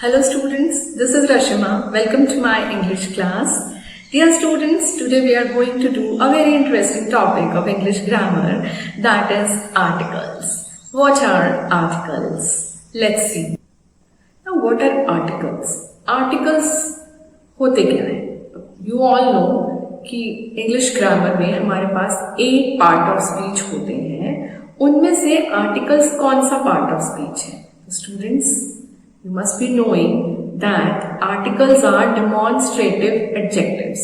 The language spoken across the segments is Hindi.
Hello students, this is Rashima. Welcome to my English class. Dear students, today we are going to do a very interesting topic of English grammar, that is articles. What are articles? Let's see. Now what are articles? Articles होते क्या हैं? You all know कि English grammar में हमारे पास 8 part of speech होते हैं. उनमें से articles कौन सा part of speech है? Students, you must be knowing that articles are demonstrative adjectives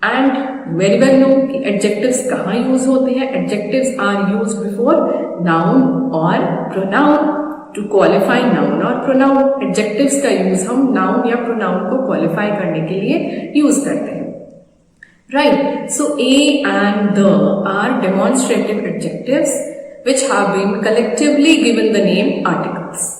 and very well know कि adjectives कहाँ use होते हैं. Adjectives are used before noun or pronoun to qualify noun or pronoun. Adjectives का use हम noun या pronoun को qualify करने के लिए use करते हैं. Right. So a and the are demonstrative adjectives which have been collectively given the name articles.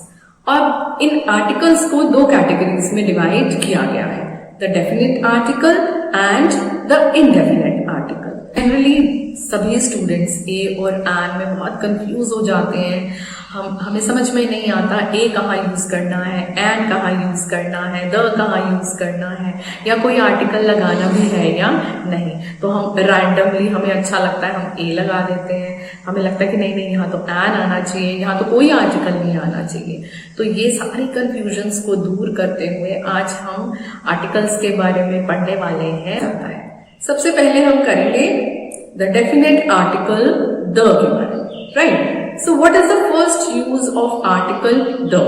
और इन आर्टिकल्स को दो कैटेगरीज में डिवाइड किया गया है, the definite article and the indefinite article. Generally सभी स्टूडेंट्स ए और एन में बहुत कंफ्यूज हो जाते हैं. हमें समझ में नहीं आता ए कहाँ यूज करना है, एन कहाँ यूज करना है, द कहाँ यूज करना है, या कोई आर्टिकल लगाना भी है या नहीं. तो हम रैंडमली, हमें अच्छा लगता है हम ए लगा देते हैं. हमें लगता है कि नहीं यहाँ तो एन आना चाहिए, यहाँ तो कोई आर्टिकल नहीं आना चाहिए. तो ये सारी कंफ्यूजन्स को दूर करते हुए आज हम आर्टिकल्स के बारे में पढ़ने वाले हैं. सबसे पहले हम करेंगे द डेफिनेट आर्टिकल द के बारे में. Right. So what is the first use of article the?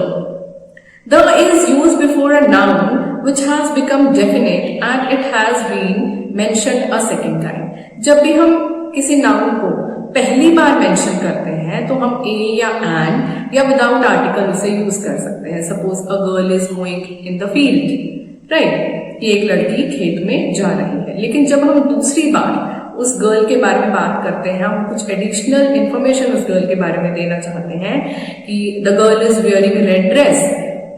The is used before a noun which has become definite and it has been mentioned a second time. जब भी हम किसी noun को पहली बार मेंशन करते हैं तो हम a या an या विदाउट आर्टिकल उसे यूज कर सकते हैं. Suppose a girl is going in the field. Right. ये एक लड़की खेत में जा रही है. लेकिन जब हम दूसरी बार उस गर्ल के बारे में बात करते हैं, हम कुछ एडिशनल इंफॉर्मेशन उस गर्ल के बारे में देना चाहते हैं कि the girl is wearing red dress,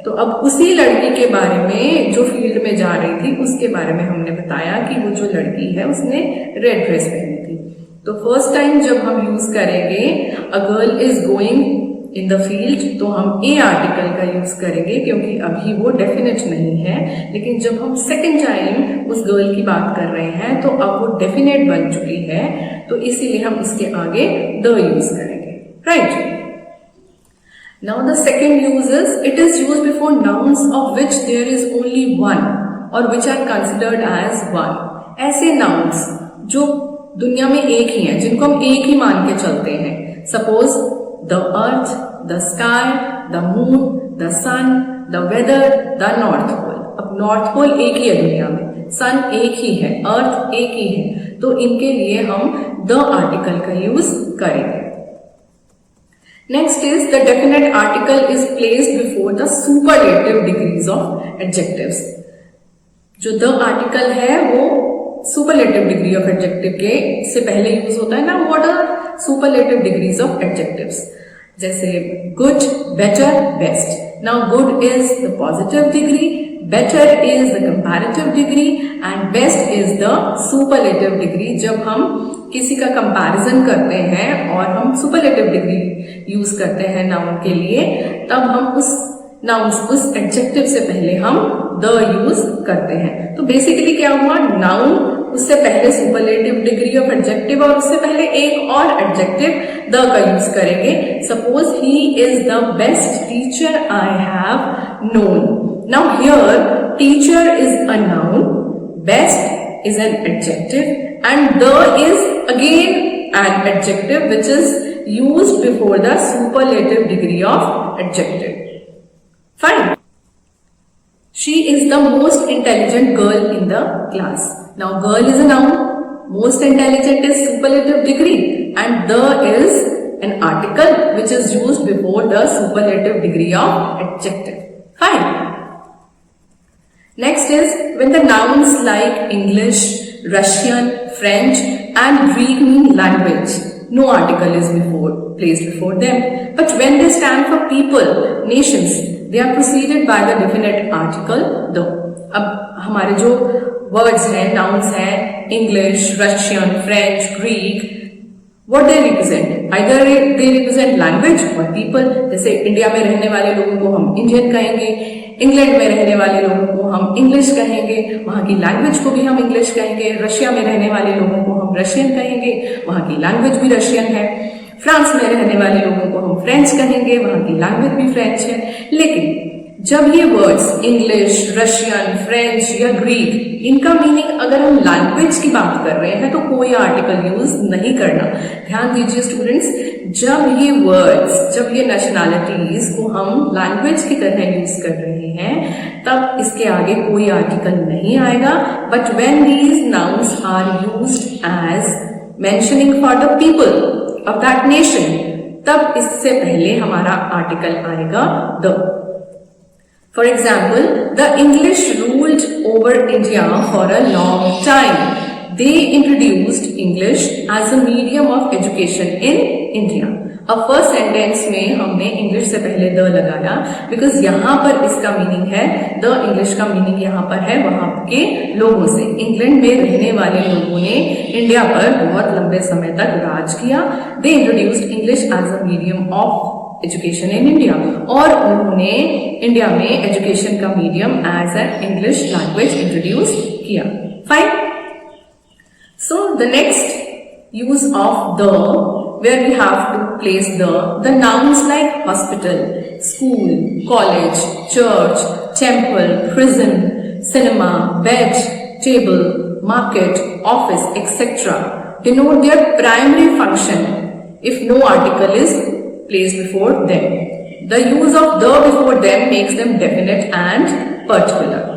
तो अब उसी लड़की के बारे में जो फील्ड में जा रही थी उसके बारे में हमने बताया कि वो जो लड़की है उसने रेड ड्रेस पहनी थी. तो फर्स्ट टाइम जब हम यूज करेंगे a girl is going in the field तो हम ए आर्टिकल का यूज करेंगे क्योंकि अभी वो डेफिनेट नहीं है. लेकिन जब हम सेकेंड टाइम उस गर्ल की बात कर रहे हैं तो अब वो डेफिनेट बन चुकी है, तो इसीलिए हम इसके आगे द यूज करेंगे. Right. Now the second use is it is use before nouns of which there is only one or which are considered as one. ऐसे नाउन्स जो दुनिया में एक ही हैं, जिनको हम एक ही मान के चलते हैं. Suppose the earth, the sky, the moon, the sun, the weather, the north pole. अब north pole एक ही है दुनिया में, sun एक ही है, earth एक ही है, तो इनके लिए हम the article का यूज करेंगे. Next is the definite article is placed before the superlative degrees of adjectives. जो the article है वो superlative degree of adjective के से पहले यूज होता है ना. What are superlative degrees of adjectives? जैसे good, better, best. Now good is the positive degree, better is the comparative degree and best is the superlative degree. जब हम किसी का कंपैरिजन करते हैं और हम superlative degree यूज करते हैं नाउन के लिए, तब हम उस नाउन उस एडजेक्टिव से पहले हम द यूज करते हैं. तो बेसिकली क्या हुआ, नाउन उससे पहले सुपरलेटिव डिग्री ऑफ एडजेक्टिव और उससे पहले एक और एडजेक्टिव द का यूज करेंगे. Suppose he is the best teacher I have known. Now here teacher is a noun, best is an adjective and the is again an adjective which is used before the superlative degree of adjective. Fine. She is the most intelligent girl in the class. Now girl is a noun, most intelligent is superlative degree and the is an article which is used before the superlative degree of adjective. Fine. Next is when the nouns like English, Russian, French and Greek mean language, no article is placed before them. But when they stand for people, nations, they are preceded by the definite article the. अब हमारे जो वर्ड्स हैं, नाउन्स हैं, English, Russian, French, Greek, what they represent, either they represent language or people. जैसे इंडिया में रहने वाले लोगों को हम इंडियन कहेंगे, इंग्लैंड में रहने वाले लोगों को हम इंग्लिश कहेंगे, वहां की लैंग्वेज को भी हम इंग्लिश कहेंगे। रशिया में रहने वाले लोगों को हम रशियन कहेंगे, वहां की लैंग्वेज भी रशियन है। फ्रांस में रहने वाले लोगों को हम फ्रेंच कहेंगे, वहां की लैंग्वेज भी फ्रेंच है। लेकिन जब ये वर्ड्स इंग्लिश, रशियन, फ्रेंच या ग्रीक, इनका मीनिंग अगर हम लैंग्वेज की बात कर रहे हैं तो कोई आर्टिकल यूज नहीं करना। ध्यान दीजिए स्टूडेंट्स, जब ये वर्ड्स, जब ये नेशनैलिटीज को हम लैंग्वेज की तरह यूज कर रहे हैं तब इसके आगे कोई आर्टिकल नहीं आएगा। But when these nouns are used as mentioning for the people of that nation, तब इससे पहले हमारा आर्टिकल आएगा the. For example, the English ruled over India for a long time. They introduced English as a medium of education in India. अब फर्स्ट सेंटेंस में हमने इंग्लिश से पहले द लगाया बिकॉज यहाँ पर इसका मीनिंग है, द इंग्लिश का मीनिंग यहाँ पर है वहां के लोगों से। इंग्लैंड में रहने वाले लोगों ने इंडिया पर बहुत लंबे समय तक राज किया। They introduced English as a medium of education in India, और उन्होंने इंडिया में एजुकेशन का medium as an English language introduce किया। Fine. So the next use of the, where we have to place the nouns like hospital, school, college, church, temple, prison, cinema, bed, table, market, office, etc. denote their primary function if no article is placed before them. The use of the before them makes them definite and particular.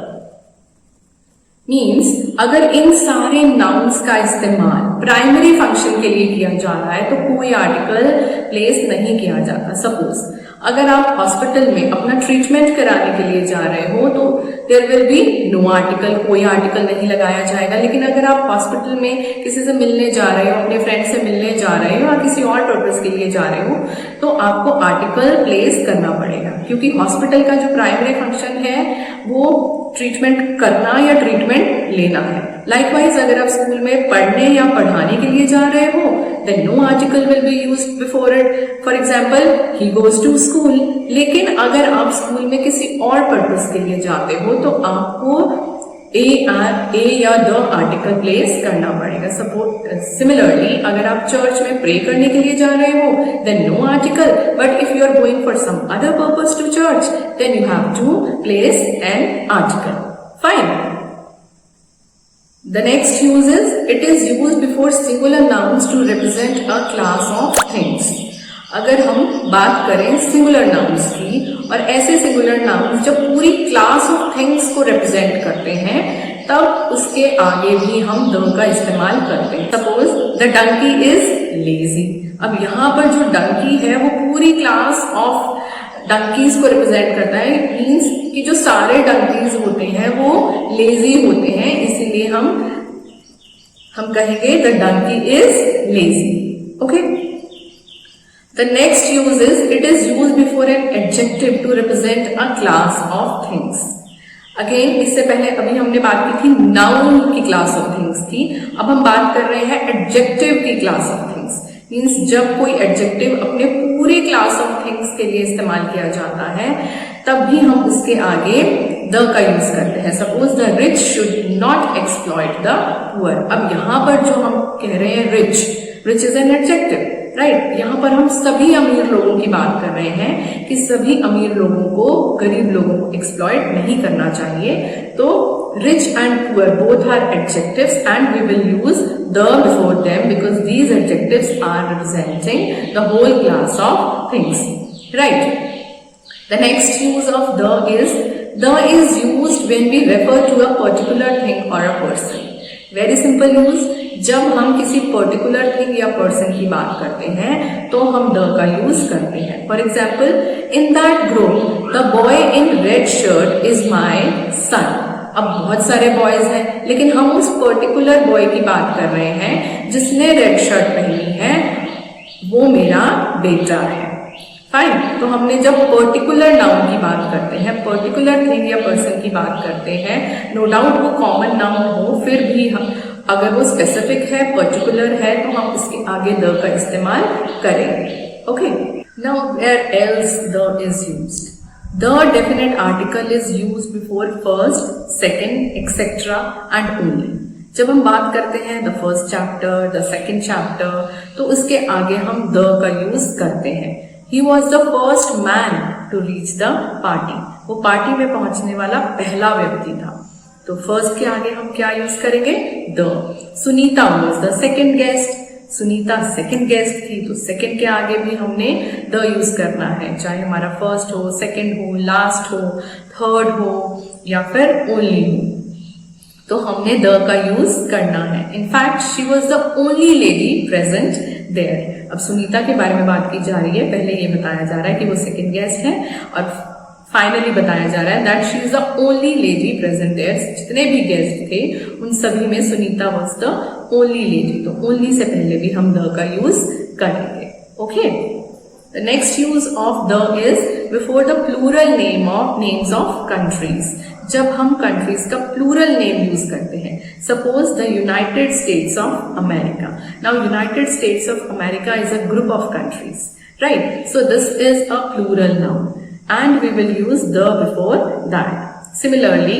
Means अगर इन सारे नाउन्स का इस्तेमाल प्राइमरी फंक्शन के लिए किया जा रहा है तो कोई आर्टिकल प्लेस नहीं किया जाता। सपोज अगर आप हॉस्पिटल में अपना ट्रीटमेंट कराने के लिए जा रहे हो तो there will be no article, कोई आर्टिकल नहीं लगाया जाएगा। लेकिन अगर आप हॉस्पिटल में किसी से मिलने जा रहे हो, अपने फ्रेंड से मिलने जा रहे हो या किसी और पर्पस के लिए जा रहे हो तो आपको आर्टिकल प्लेस करना पड़ेगा, क्योंकि हॉस्पिटल का जो प्राइमरी फंक्शन है वो ट्रीटमेंट करना या ट्रीटमेंट लेना है। लाइकवाइज अगर आप स्कूल में पढ़ने या पढ़ाने के लिए जा रहे हो then no article will be used before it. For example he goes to school. लेकिन अगर आप स्कूल में किसी और पर्पस के लिए जाते हो तो आपको ए या द आर्टिकल प्लेस करना पड़ेगा। सपोज सिमिलरली अगर आप चर्च में प्रे करने के लिए जा रहे हो then no article, but if you are going for some other purpose to church then you have to place an article. Fine. The next use is, it is used before singular nouns to represent a class of things. अगर हम बात करें सिंगुलर नाउन्स की, और ऐसे सिंगुलर नाउन्स जब पूरी क्लास ऑफ थिंग्स को रिप्रेजेंट करते हैं तब उसके आगे भी हम द का इस्तेमाल करते हैं। Suppose the donkey is lazy. अब यहाँ पर जो डंकी है वो पूरी क्लास ऑफ डंकीज को रिप्रेजेंट करता है। इट मीन्स कि जो सारे डंकीज होते हैं वो लेजी होते हैं, इसीलिए हम कहेंगे the donkey is lazy. Okay. The next use is, it is use before an adjective to represent a class of things. Again इससे पहले अभी हमने बात की थी नाउन की क्लास ऑफ थिंग्स की, अब हम बात कर रहे हैं एडजेक्टिव की क्लास ऑफ थिंग्स। मीन्स जब कोई एडजेक्टिव अपने पूरी क्लास ऑफ थिंग्स के लिए इस्तेमाल किया जाता है तब भी हम उसके आगे द का यूज करते हैं। Suppose the rich should not exploit the poor. अब यहाँ पर जो हम कह रहे हैं rich is an adjective, right. यहाँ पर हम सभी अमीर लोगों की बात कर रहे हैं कि सभी अमीर लोगों को, गरीब लोगों को एक्सप्लॉइट नहीं करना चाहिए। तो rich and poor both are adjectives and we will use the before them because these adjectives are representing the whole class of things, right. The next use of the is used when we refer to a particular thing or a person. Very simple use. जब हम किसी पर्टिकुलर थिंग या पर्सन की बात करते हैं तो हम द का यूज करते हैं। For example in that group the boy in red shirt is my son. अब बहुत सारे बॉयज हैं लेकिन हम उस पर्टिकुलर बॉय की बात कर रहे हैं जिसने रेड शर्ट पहनी है, वो मेरा बेटा है। फाइन। तो हमने जब पर्टिकुलर नाउन की बात करते हैं, पर्टिकुलर थिंग या पर्सन की बात करते हैं, नो डाउट वो कॉमन नाउन हो, फिर भी हम अगर वो स्पेसिफिक है, पर्टिकुलर है तो हम उसके आगे द का इस्तेमाल करेंगे। Okay. Now where else the is used. The definite article is used before first, second, etc. and only. जब हम बात करते हैं the first chapter, the second chapter, तो उसके आगे हम द का यूज करते हैं. He was the first man to reach the party. वो पार्टी में पहुंचने वाला पहला व्यक्ति था. तो फर्स्ट के आगे हम क्या यूज करेंगे? The. Sunita was the second guest. Sunita second guest थी, तो सेकंड के आगे भी हमने द यूज करना है, चाहे हमारा फर्स्ट हो, सेकंड हो, लास्ट हो, थर्ड हो या फिर ओनली हो, तो हमने द का यूज करना है. In fact she was the only lady present there. अब सुनीता के बारे में बात की जा रही है. पहले ये बताया जा रहा है कि वो सेकंड गेस्ट है और फाइनली बताया जा रहा है that she is the only lady present there. जितने भी गेस्ट थे उन सभी में Sunita was the only lady. तो ओनली से पहले भी हम द का यूज करेंगे. Okay, the next use of the is before the plural names of countries. जब हम कंट्रीज का प्लूरल नेम यूज करते हैं, suppose the United States of America. Now United States of America is a group of countries, right? So this is a plural noun and we will use the before that. Similarly,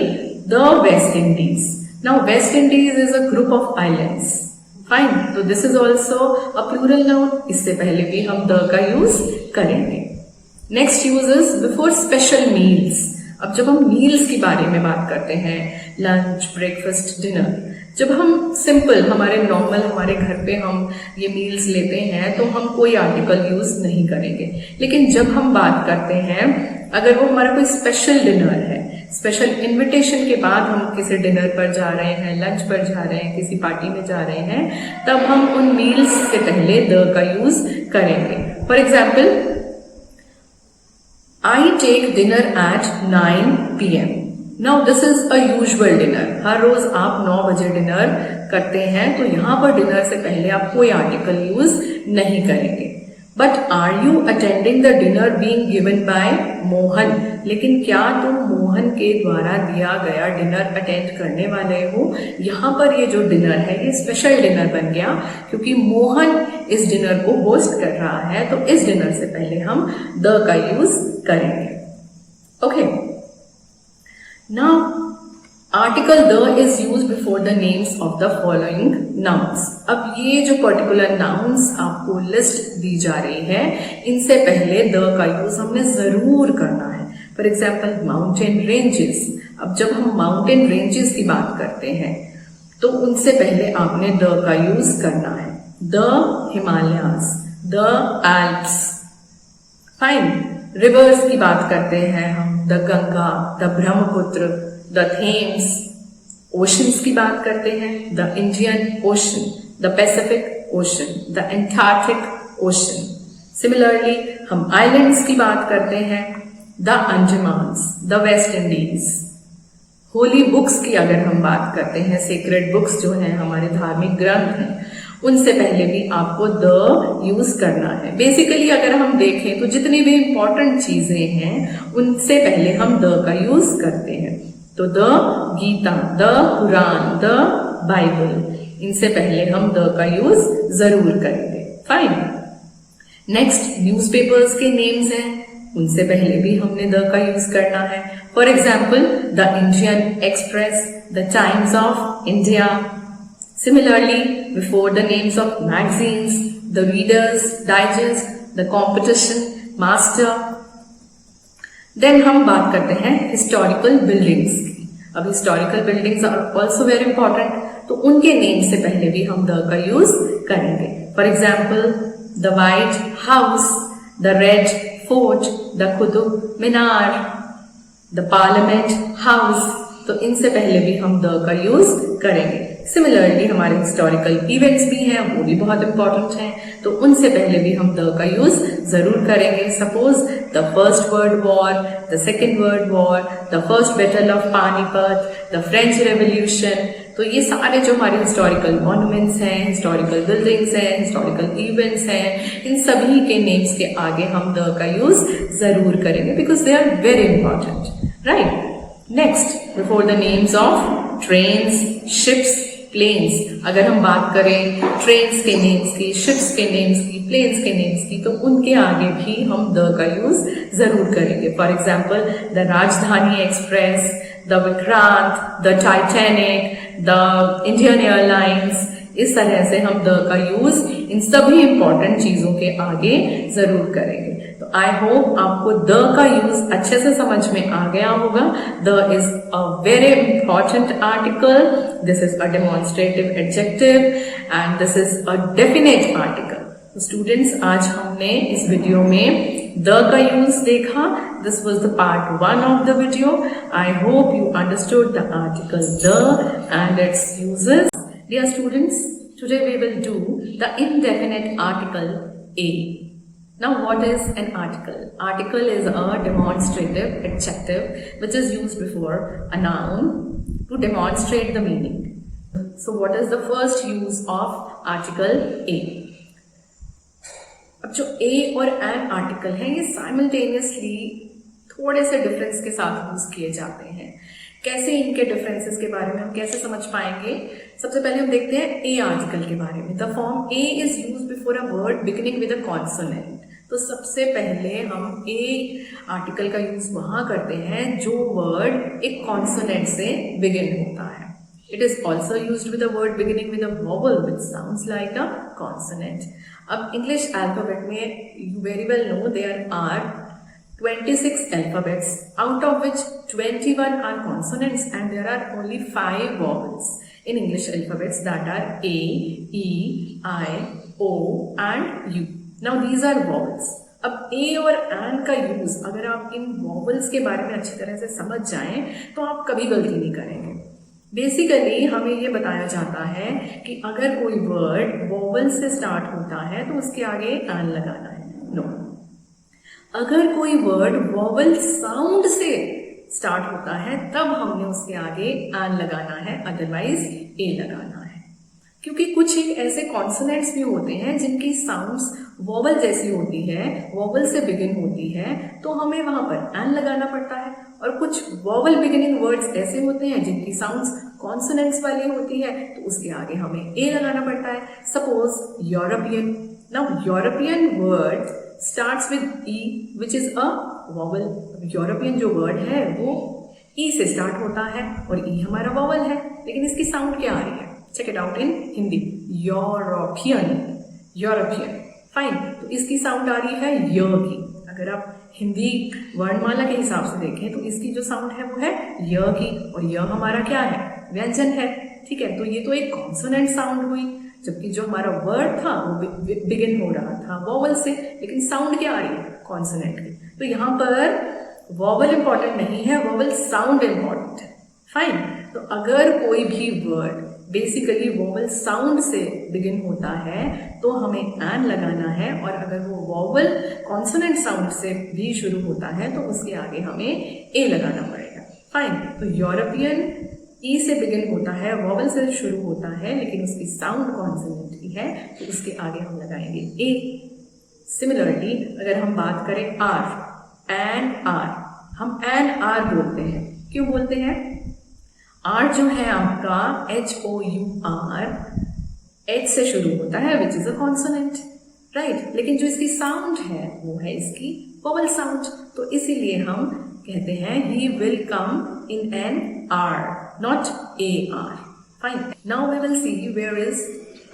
the West Indies. Now West Indies is a group of islands. Fine. So this is also a plural noun. इससे पहले भी हम the का use करेंगे. Next use is before special meals. अब जब हम meals की बारे में बात करते हैं, lunch, breakfast, dinner, जब हम सिंपल हमारे नॉर्मल हमारे घर पे हम ये मील्स लेते हैं तो हम कोई आर्टिकल यूज नहीं करेंगे. लेकिन जब हम बात करते हैं, अगर वो हमारा कोई स्पेशल डिनर है, स्पेशल इनविटेशन के बाद हम किसी डिनर पर जा रहे हैं, लंच पर जा रहे हैं, किसी पार्टी में जा रहे हैं, तब हम उन मील्स से पहले द का यूज करेंगे. For example, I take dinner at 9 PM. Now this is a usual dinner. हर रोज आप 9 बजे डिनर करते हैं, तो यहां पर डिनर से पहले आप कोई आर्टिकल यूज नहीं करेंगे. But are you attending the dinner being given by Mohan. लेकिन क्या तुम मोहन के द्वारा दिया गया डिनर अटेंड करने वाले हो? यहां पर ये जो डिनर है ये स्पेशल डिनर बन गया क्योंकि मोहन इस डिनर को होस्ट कर रहा है, तो इस डिनर से पहले हम द का यूज करेंगे. Okay, now article the is used before the names of the following nouns. अब ये जो पर्टिकुलर nouns आपको लिस्ट दी जा रही है, इनसे पहले the का यूज हमने जरूर करना है. For example, mountain ranges. अब जब हम माउंटेन रेंजेस की बात करते हैं तो उनसे पहले आपने the का यूज करना है. the Himalayas, the Alps. Fine. Rivers की बात करते हैं हम, the Ganga, the Brahmaputra, the Thames. Oceans की बात करते हैं, the Indian ocean, the Pacific ocean, the Antarctic ocean. Similarly हम आइलैंड्स की बात करते हैं, the Andamans, the West Indies. Holy books की अगर हम बात करते हैं, सीक्रेट बुक्स जो हैं हमारे धार्मिक ग्रंथ हैं, उनसे पहले भी आपको द यूज करना है. बेसिकली अगर हम देखें तो जितनी भी इंपॉर्टेंट चीजें हैं उनसे पहले हम द का यूज करते हैं. तो the Gita, the Quran, the Bible, इनसे पहले हम द का यूज जरूर करेंगे. फाइन. नेक्स्ट, न्यूज़पेपर्स के नेम्स हैं, उनसे पहले भी हमने द का यूज करना है. For example, the Indian express, the times of India. Similarly, before the names of magazines, the Reader's Digest, the Competition, Master. Then हम बात करते हैं historical buildings की. अब historical buildings are also very important, तो उनके नेम से पहले भी हम the का यूज करेंगे. For example, the White House, the Red Fort, the Qutub Minar, the Parliament House. तो इनसे पहले भी हम द का यूज करेंगे. सिमिलरली हमारे हिस्टोरिकल इवेंट्स भी हैं, वो भी बहुत इंपॉर्टेंट हैं, तो उनसे पहले भी हम द का यूज जरूर करेंगे. Suppose the first world war, the second world war, the first battle of Panipat, the French revolution. तो ये सारे जो हमारे हिस्टोरिकल मॉन्यूमेंट्स हैं, हिस्टोरिकल बिल्डिंग्स हैं, हिस्टोरिकल इवेंट्स हैं, इन सभी के नेम्स के आगे हम द का यूज जरूर करेंगे because they are very important, right? Next, before the names of trains, ships, planes, अगर हम बात करें ट्रेन्स के नेम्स की, शिप्स के नेम्स की, प्लेन्स के नेम्स की, तो उनके आगे भी हम द का यूज जरूर करेंगे. फॉर एग्जाम्पल द राजधानी express, the Vikrant, the Titanic, the Indian airlines. इस तरह से हम द का यूज इन सभी इंपॉर्टेंट चीजों के आगे जरूर करेंगे. तो आई होप आपको द का यूज अच्छे से समझ में आ गया होगा. The is a very important article. This is a demonstrative adjective and this is a definite article. Students, आज हमने इस वीडियो में द का यूज देखा. This was the part 1 of the video. I hope you understood the article the and its uses. Dear students, today we will do the indefinite article a. Now what is an article? Article is a demonstrative adjective which is used before a noun to demonstrate the meaning. So what is the first use of article a? अब जो a और an आर्टिकल हैं ये साइमल्टेनियसली थोड़े से डिफरेंस के साथ यूज किए जाते हैं. कैसे इनके डिफरेंसेस के बारे में हम कैसे समझ पाएंगे? सबसे पहले हम देखते हैं ए आर्टिकल के बारे में. The form A is use before a word beginning with a consonant. तो सबसे पहले हम ए आर्टिकल का यूज वहां करते हैं जो वर्ड एक कॉन्सोनेंट से बिगिन होता है. It is also used with a word beginning with a vowel which sounds like a consonant. अब English alphabet में you very well know there are 26 alphabets, out of which 21 are consonants and there are only 5 vowels in English alphabets, that are A, E, I, O and U. Now these are vowels. अब A और an का यूज अगर आप इन vowels के बारे में अच्छी तरह से समझ जाएं तो आप कभी गलती नहीं करेंगे. बेसिकली हमें ये बताया जाता है कि अगर कोई वर्ड वोवल से स्टार्ट होता है तो उसके आगे एन लगाना है. नो, अगर कोई वर्ड वोवल साउंड से स्टार्ट होता है तब हमने उसके आगे एन लगाना है, अदरवाइज ए लगाना है. क्योंकि कुछ एक ऐसे कॉन्सोनेंट्स भी होते हैं जिनकी साउंड्स वोवल जैसी होती है, वोवल से बिगिन होती है, तो हमें वहां पर एन लगाना पड़ता है. और कुछ वोवल बिगिनिंग वर्ड्स ऐसे होते हैं जिनकी साउंड्स कॉन्सोनेंट्स वाली होती है, तो उसके आगे हमें ए लगाना पड़ता है. Suppose European. Now European word starts with E which is a vowel. European जो वर्ड है वो ई से स्टार्ट होता है और ई हमारा वोवल है, लेकिन इसकी साउंड क्या आ रही है? Check it out in Hindi. European, European. Fine. तो इसकी साउंड आ रही है य की. अगर आप हिंदी वर्णमाला के हिसाब से देखें तो इसकी जो साउंड है वो है य की, और य हमारा क्या है? व्यंजन है. ठीक है, तो ये तो एक कॉन्सोनेंट साउंड हुई, जबकि जो हमारा वर्ड था वो बिगिन हो रहा था वोवल से, लेकिन साउंड क्या आ रही है? कॉन्सोनेंट की. तो यहाँ पर वोवल इंपॉर्टेंट नहीं है, वोवल साउंड इंपॉर्टेंट है. फाइन. तो अगर कोई भी वर्ड बेसिकली वोवल साउंड से बिगिन होता है तो हमें एन लगाना है, और अगर वो वोवल कॉन्सोनेंट साउंड से भी शुरू होता है तो उसके आगे हमें ए लगाना पड़ेगा. फाइन. तो यूरोपियन ई से बिगिन होता है, वोवल से शुरू होता है, लेकिन उसकी साउंड कॉन्सोनेंट की है, तो उसके आगे हम लगाएंगे ए. सिमिलरली अगर हम बात करें आर, एन आर, हम एन आर बोलते हैं. क्यों बोलते हैं? आर जो है आपका HOUR H से शुरू होता है which is a consonant, right. लेकिन जो इसकी साउंड है वो है इसकी वोवल साउंड, तो इसीलिए हम कहते हैं he will come in an R, not AR. Fine. Now we will see where is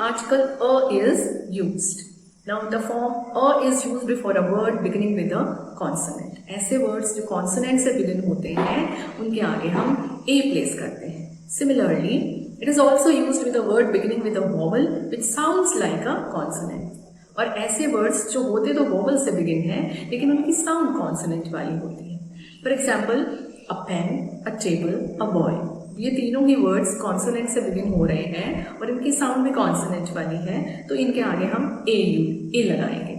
article a is used. Now the form a is used before a word beginning with a consonant. ऐसे words जो consonant से begin होते हैं उनके आगे हम a place करते हैं. Similarly, it is also used with a word beginning with a vowel which sounds like a consonant. और ऐसे words जो होते तो vowel से begin हैं लेकिन उनकी sound consonant वाली होती है. For example, a pen, a table, a boy. ये तीनों ही वर्ड्स कॉन्सोनेंट से बिगिन हो रहे हैं और इनकी साउंड भी कॉन्सोनेंट वाली है, तो इनके आगे हम ए लगाएंगे.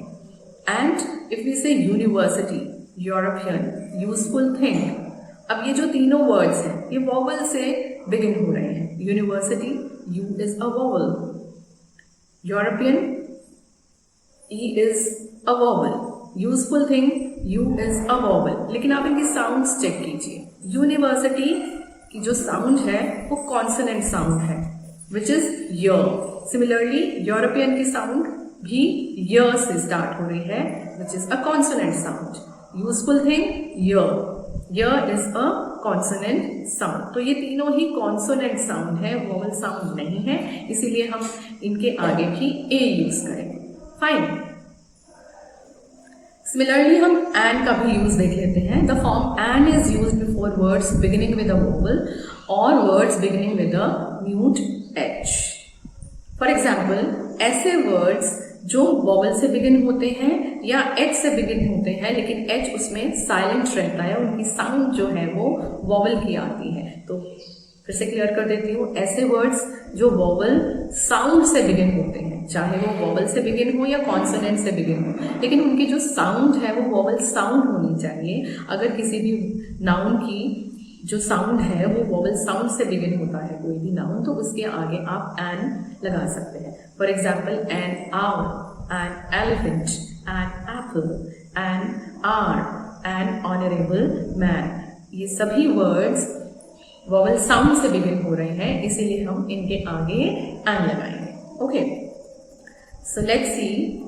एंड इफ वी से यूनिवर्सिटी, यूरोपियन, यूजफुल थिंग. अब ये जो तीनों वर्ड्स हैं ये वोवल से बिगिन हो रहे हैं. University, you is a vowel. European, E is a vowel. Useful thing, you is a vowel. लेकिन आप इनकी साउंड्स चेक कीजिए. यूनिवर्सिटी की जो साउंड है वो कॉन्सोनेंट साउंड है, which is year. Similarly, European की साउंड भी य से स्टार्ट हो रही है, which is a consonant sound. Useful thing, year. Year is a consonant sound. तो ये तीनों ही consonant sound है, vowel sound नहीं है, इसीलिए हम इनके आगे भी a यूज करेंगे. Fine. Similarly, हम and का भी यूज देख लेते हैं. The form and is used before words beginning with a vowel or words beginning with a mute h. For example, ऐसे words जो vowel से begin होते हैं या h से begin होते हैं लेकिन h उसमें silent रहता है, उनकी sound जो है वो vowel की आती है. तो फिर से क्लियर कर देती हूँ, ऐसे वर्ड्स जो वॉवल साउंड से बिगिन होते हैं, चाहे वो वॉवल से बिगिन हो या कॉन्सोनेंट से बिगिन हो, लेकिन उनकी जो साउंड है वो वॉवल साउंड होनी चाहिए. अगर किसी भी नाउन की जो साउंड है वो वॉवल साउंड से बिगिन होता है कोई भी नाउन, तो उसके आगे आप एन लगा सकते हैं. For example, an hour, an elephant, an apple, an R, an honourable man. ये सभी वर्ड्स वॉवल साउंड से बिगिन हो रहे हैं, इसीलिए हम इनके आगे एन लगाएंगे. Okay, so let's see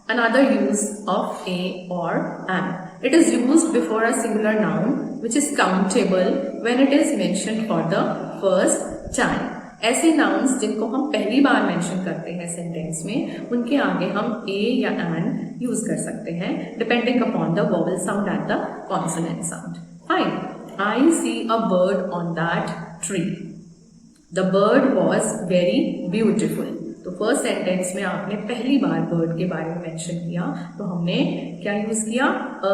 another use of a or an. It is used before a singular noun which is countable when it is mentioned for the first time. ऐसे nouns जिनको हम पहली बार मेंशन करते हैं सेंटेंस में, उनके आगे हम a या an यूज कर सकते हैं depending upon the vowel sound and the consonant sound. Fine. I see a bird on that tree. The bird was very beautiful. तो फर्स्ट सेंटेंस में आपने पहली बार बर्ड के बारे में मेंशन किया, तो हमने क्या यूज किया, अ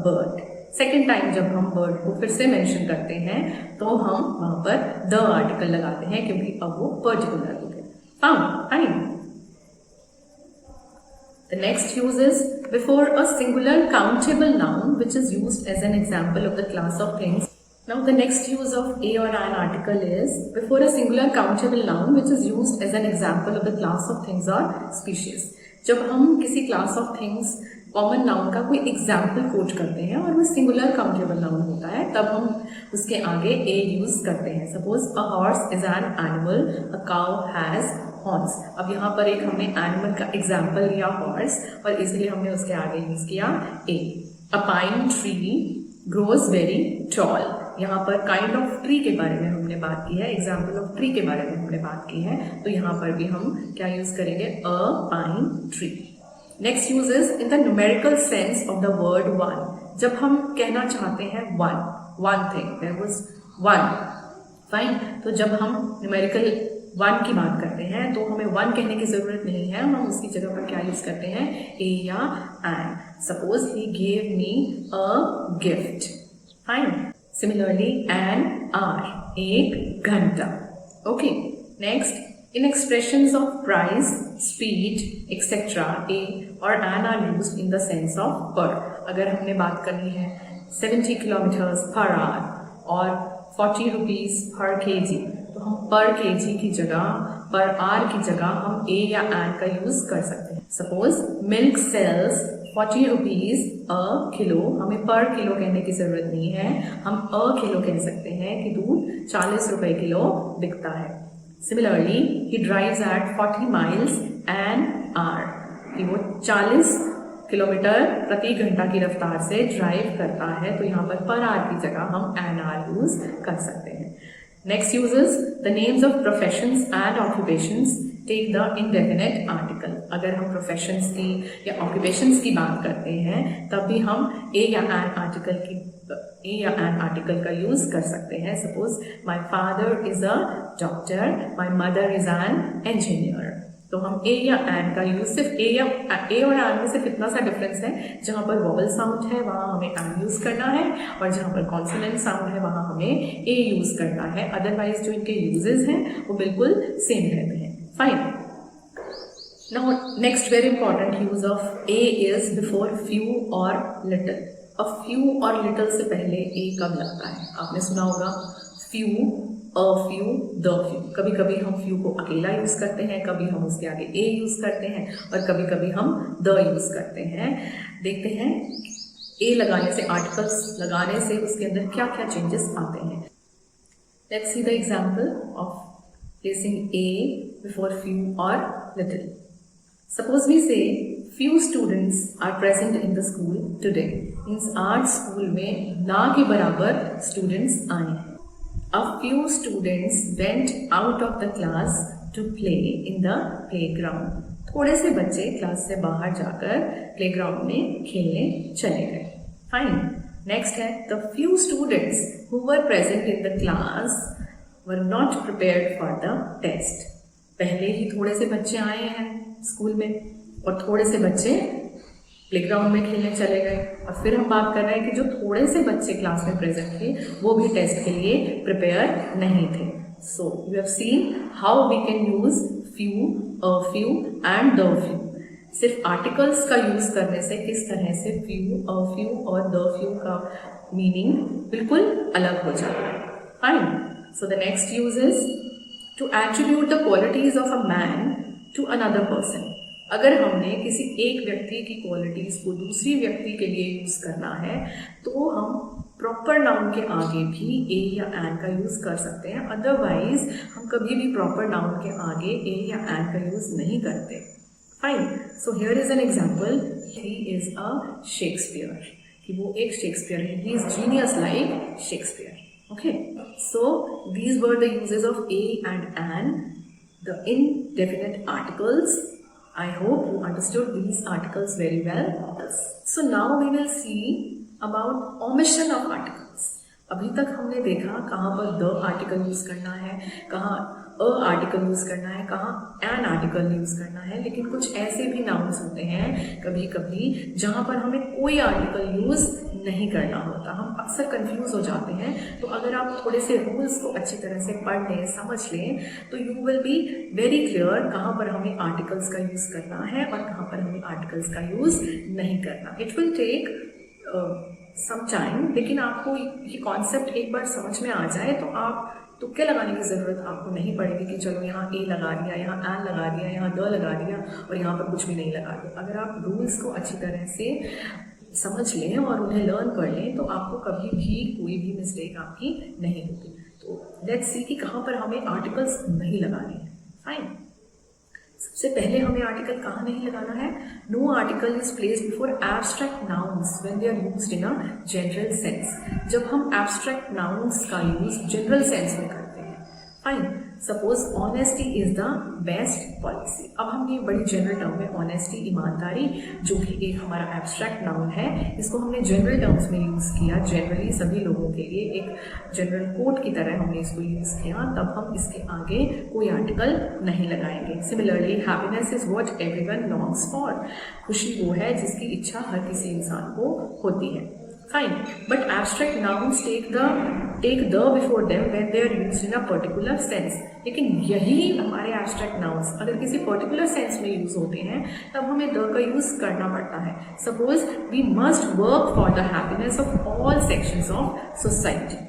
बर्ड. सेकेंड टाइम जब हम बर्ड को फिर से मेंशन करते हैं तो हम वहां पर द आर्टिकल लगाते हैं क्योंकि अब वो पर्टिकुलर हो गया. Fine. The next use is before a singular countable noun which is used as an example of the class of things. Now the next use of a or an article is before a singular countable noun which is used as an example of the class of things or species. जब हम किसी class of things common noun का कोई एग्जाम्पल कोट करते हैं और वो सिंगुलर काउंटेबल नाउन होता है, तब हम उसके आगे a यूज करते हैं. Suppose a horse is an animal, a cow has horns. अब यहाँ पर एक हमने एनिमल का एग्जाम्पल लिया हॉर्स, और इसलिए हमने उसके आगे यूज किया a. A pine tree grows very tall. यहाँ पर काइंड ऑफ ट्री के बारे में हमने बात की है, एग्जाम्पल ऑफ ट्री के बारे में हमने बात की है, तो यहाँ पर भी हम क्या यूज करेंगे, a pine tree. Next use is in the numerical sense of the word one. जब हम कहना चाहते हैं one thing, there was one. Fine. तो जब हम न्यूमेरिकल वन की बात करते हैं तो हमें वन कहने की जरूरत नहीं है, हम उसकी जगह पर क्या यूज करते हैं, ए या an. Suppose he gave me a gift. Fine. Similarly an hour, एक घंटा. Okay. Next, in expressions of price, speed, etc., a or an are used in the sense of per. अगर हमने बात करनी है 70 kilometers per hour और 40 rupees per kg, तो हम per kg की जगह, per hour की जगह हम a या an का यूज कर सकते हैं. Suppose milk sells 40 rupees a kilo, हमें पर किलो कहने की जरूरत नहीं है, हम अ किलो कह सकते हैं कि दूध 40 रुपए किलो बिकता है. Similarly, he drives at 40 miles an hour. कि वो 40 किलोमीटर प्रति घंटा की रफ्तार से ड्राइव करता है, तो यहाँ पर आवर की जगह हम एन आवर यूज कर सकते हैं. Next uses the names of professions and occupations take the indefinite article. अगर हम प्रोफेशंस की या ऑक्यूपेशंस की बात करते हैं तब भी हम ए या एन आर्टिकल का यूज कर सकते हैं. Suppose my father is a doctor, my mother is an engineer. तो हम ए या एन का यूज सिर्फ ए और एन में सिर्फ इतना सा डिफरेंस है, जहां पर वॉवल साउंड है वहां हमें एन यूज करना है, और जहां पर कॉन्सोनेंट साउंड है वहां हमें ए यूज करना है. अदरवाइज जो इनके यूजेस हैं वो बिल्कुल सेम रहते हैं. Fine. Now next very important use of A is before few और लिटिल. अब फ्यू और लिटिल से पहले ए कब लगता है, आपने सुना होगा few, a few, the few. कभी कभी हम फ्यू को अकेला यूज करते हैं, कभी हम उसके आगे ए यूज करते हैं, और कभी कभी हम द यूज करते हैं. देखते हैं ए लगाने से, आर्टिकल्स लगाने से उसके अंदर क्या क्या चेंजेस आते हैं. Let's see the example of placing a before few or little. Suppose we say few students are present in the school today. Means आज स्कूल में ना के बराबर students आए हैं. A few students went out of the class to play in the playground. थोड़े से बच्चे क्लास से बाहर जाकर प्लेग्राउंड में खेलने चले गए. फाइन. नेक्स्ट है the few students who were present in the class were not prepared for the test. पहले ही थोड़े से बच्चे आए हैं स्कूल में और थोड़े से बच्चे प्लेग्राउंड में खेलने चले गए. और फिर हम बात कर रहे हैं कि जो थोड़े से बच्चे क्लास में प्रेजेंट थे वो भी टेस्ट के लिए प्रिपेयर नहीं थे. So you have seen how we can use few, a few and the few. सिर्फ आर्टिकल्स का यूज करने से किस तरह से फ्यू, अ फ्यू और द फ्यू का मीनिंग बिल्कुल अलग हो जाता है. Fine. So the next use is to attribute the qualities of a man to another person. अगर हमने किसी एक व्यक्ति की क्वालिटीज को दूसरी व्यक्ति के लिए यूज करना है तो हम प्रॉपर नाउन के आगे भी ए या एन का यूज कर सकते हैं. अदरवाइज हम कभी भी प्रॉपर नाउन के आगे ए या एन का यूज नहीं करते. Fine. So here is an example. He is a Shakespeare. कि वो एक शेक्सपियर है. He is genius like Shakespeare. Okay, so these were the uses of a and an, the indefinite articles. I hope you understood these articles very well. So now we will see about omission of articles. अभी तक हमने देखा कहाँ पर the आर्टिकल यूज करना है, कहाँ अ आर्टिकल यूज करना है, कहाँ एन आर्टिकल यूज करना है. लेकिन कुछ ऐसे भी नाउन्स होते हैं कभी कभी जहाँ पर हमें कोई आर्टिकल यूज नहीं करना होता. हम अक्सर कंफ्यूज हो जाते हैं. तो अगर आप थोड़े से रूल्स को अच्छी तरह से पढ़ लें, समझ लें, तो you will be very clear कहाँ पर हमें आर्टिकल्स का यूज करना है और कहाँ पर हमें आर्टिकल्स का यूज नहीं करना. It will take some time. लेकिन आपको ये कॉन्सेप्ट एक बार समझ में आ जाए तो आप तुक्के लगाने की ज़रूरत आपको नहीं पड़ेगी कि चलो यहाँ ए लगा दिया, यहाँ एन लगा दिया, यहाँ द लगा दिया और यहाँ पर कुछ भी नहीं लगा दिया. अगर आप रूल्स को अच्छी तरह से समझ लें और उन्हें लर्न कर लें तो आपको कभी भी कोई भी मिस्टेक आपकी नहीं होगी. तो लेट्स सी कि कहाँ पर हमें आर्टिकल्स नहीं लगाने हैं. फाइन. सबसे पहले हमें आर्टिकल कहाँ नहीं लगाना है. No article is placed before abstract nouns when they are used in a general sense. जब हम एब्स्ट्रैक्ट नाउन्स का यूज जनरल सेंस में करते हैं. Fine. Suppose honesty is the best policy. अब हम ये बड़ी जनरल टर्म में ऑनेस्टी, ईमानदारी, जो कि एक हमारा एब्स्ट्रैक्ट नाउन है, इसको हमने जनरल टर्म्स में यूज किया. जनरली सभी लोगों के लिए एक जनरल कोड की तरह हमने इसको यूज किया. तब हम इसके आगे कोई आर्टिकल नहीं लगाएंगे. Similarly happiness is what everyone longs for. खुशी वो है जिसकी इच्छा हर किसी इंसान को होती है. Fine, but abstract nouns take the before them when they are used in a particular sense. लेकिन यही हमारे abstract nouns अगर किसी particular sense में यूज होते हैं तब हमें the का यूज करना पड़ता है. Suppose we must work for the happiness of all sections of society.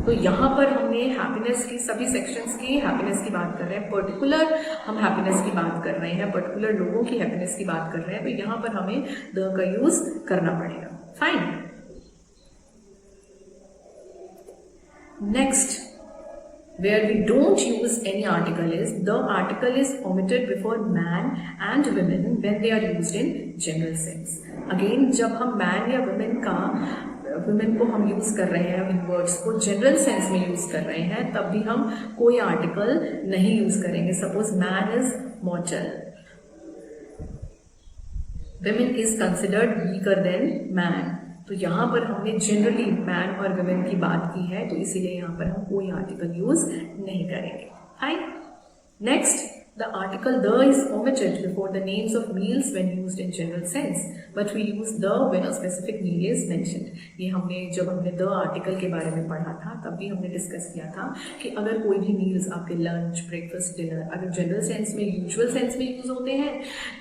तो यहाँ पर हमने हैप्पीनेस की सभी सेक्शंस की हैप्पीनेस की बात कर रहे हैं. पर्टिकुलर हम हैप्पीनेस की बात कर रहे हैं, पर्टिकुलर लोगों की हैप्पीनेस की बात कर रहे हैं. तो यहाँ पर हमें द का यूज करना पड़ेगा. Fine. Next, where we don't use any article is the article is omitted before man and women when they are used in general sense. Again, जब हम man या women को हम यूज कर रहे हैं, इन वर्ड्स को जनरल सेंस में यूज कर रहे हैं, तब भी हम कोई आर्टिकल नहीं यूज करेंगे. Suppose man is मॉर्टल, women is considered weaker than man. तो यहाँ पर हमने जनरली मैन और वुमेन की बात की है, तो इसीलिए यहाँ पर हम कोई आर्टिकल यूज नहीं करेंगे. Fine. Next, the article the is omitted before the names of meals when used in general sense, but we use the when a specific meal is mentioned. ये जब हमने the आर्टिकल के बारे में पढ़ा था तब भी हमने डिस्कस किया था कि अगर कोई भी मील्स आपके लंच, ब्रेकफास्ट, डिनर अगर जनरल सेंस में, यूजुअल सेंस में यूज होते हैं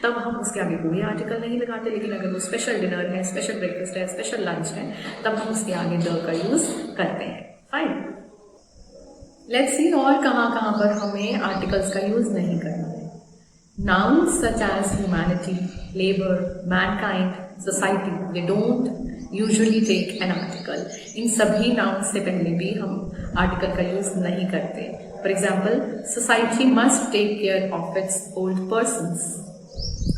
तब हम उसके आगे कोई आर्टिकल नहीं लगाते. लेकिन अगर वो स्पेशल डिनर है, स्पेशल ब्रेकफास्ट है, स्पेशल लंच है, तब हम उसके आगे the का यूज करते हैं. फाइन. लेट्स सी और कहाँ पर हमें आर्टिकल्स का यूज नहीं करना है. Nouns such as humanity, labor, mankind, society, they don't usually take an article. इन सभी nouns से पहले भी हम article का use नहीं करते. For example, society must take care of its old persons.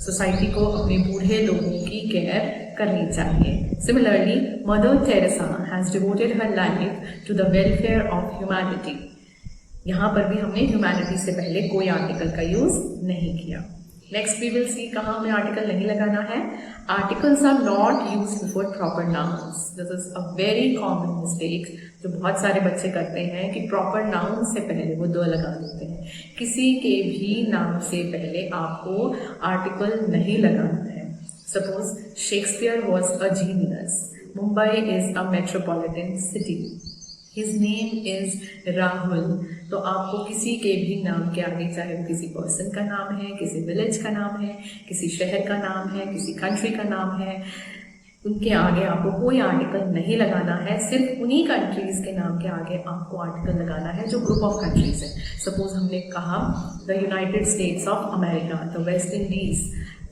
Society को अपने बूढ़े लोगों की केयर करनी चाहिए. Similarly, Mother Teresa has devoted her life to the welfare of humanity. यहाँ पर भी हमने ह्यूमैनिटी से पहले कोई आर्टिकल का यूज नहीं किया. नेक्स्ट वी विल सी कहाँ हमें आर्टिकल नहीं लगाना है. Articles are not use before proper nouns. This is a very common mistake जो बहुत सारे बच्चे करते हैं कि प्रॉपर नाउन से पहले वो द लगा देते हैं. किसी के भी नाम से पहले आपको आर्टिकल नहीं लगाना है. Suppose Shakespeare was a genius. Mumbai is a metropolitan city. His name is Rahul. तो आपको किसी के भी नाम के आगे, चाहे वो किसी पर्सन का नाम है, किसी विलेज का नाम है, किसी शहर का नाम है, किसी कंट्री का नाम है, उनके आगे आपको कोई आर्टिकल नहीं लगाना है. सिर्फ उन्हीं कंट्रीज के नाम के आगे आपको आर्टिकल लगाना है जो ग्रुप ऑफ कंट्रीज है. सपोज हमने कहा the United States of America, the West Indies.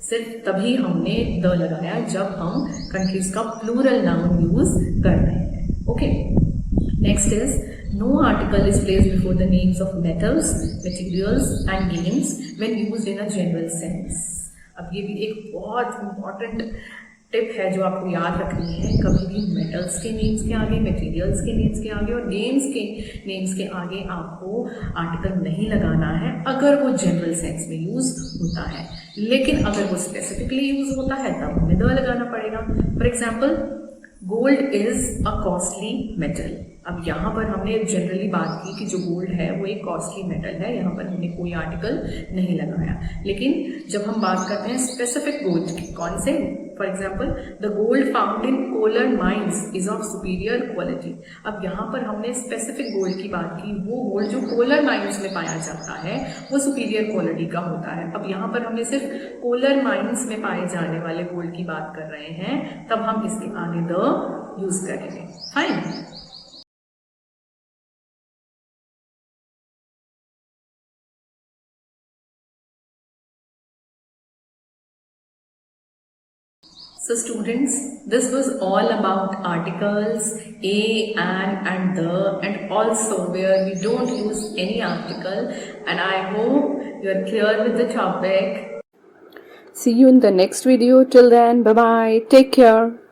सिर्फ तभी हमने द लगाया जब हम कंट्रीज का प्लूरल नाउन यूज कर रहे हैं. Okay. Next is, no article is placed before the names of metals, materials and games when used in a general sense. अब ये भी एक बहुत important टिप है जो आपको याद रखनी है. कभी भी मेटल्स के नेम्स के आगे, मटेरियल्स के नेम्स के आगे और गेम्स के नेम्स के आगे आपको आर्टिकल नहीं लगाना है अगर वो जनरल सेंस में यूज होता है. लेकिन अगर वो स्पेसिफिकली यूज होता है तब हमें द लगाना पड़ेगा. For example, gold is a costly metal. अब यहाँ पर हमने जनरली बात की कि जो गोल्ड है वो एक कॉस्टली मेटल है. यहाँ पर हमने कोई आर्टिकल नहीं लगाया. लेकिन जब हम बात करते हैं स्पेसिफिक गोल्ड की, कौन से, for example the gold found in Kolar mines is of superior quality. अब यहाँ पर हमने स्पेसिफिक गोल्ड की बात की. वो गोल्ड जो कोलर माइंस में पाया जाता है वो सुपीरियर क्वालिटी का होता है. अब यहाँ पर हमने सिर्फ कोलर माइंस में पाए जाने वाले गोल्ड की बात कर रहे हैं, तब हम इसके आगे द यूज करेंगे. Fine. So students, this was all about articles a, and the, and also where we don't use any article, and I hope you are clear with the topic. See you in the next video. Till then, bye bye. Take care.